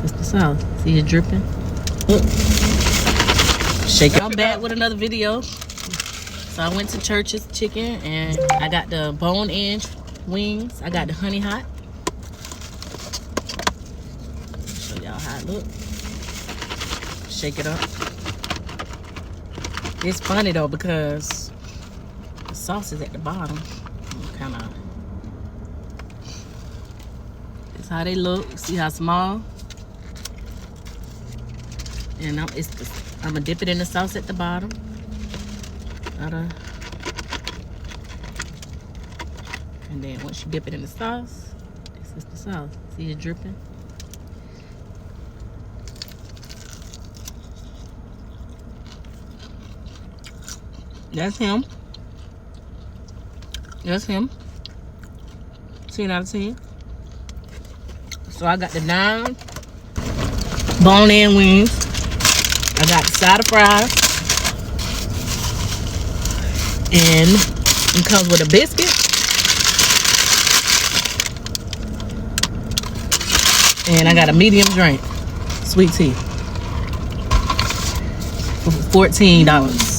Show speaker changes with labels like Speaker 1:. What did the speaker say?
Speaker 1: This is the sauce. See it dripping? Look. Shake it. I'm back with another video. So I went to Church's Chicken and I got the bone-in wings. I got the honey hot. Show y'all how it look. Shake it up. It's funny though because the sauce is at the bottom. Kind of. This is how they look. See how small? And I'm gonna dip it in the sauce at the bottom. And then once you dip it in the sauce, this is the sauce. See it dripping? That's him. That's him. 10 out of 10. So I got the 9 bone-in wings. I got the side of fries. And it comes with a biscuit. And I got a medium drink. Sweet tea. For $14.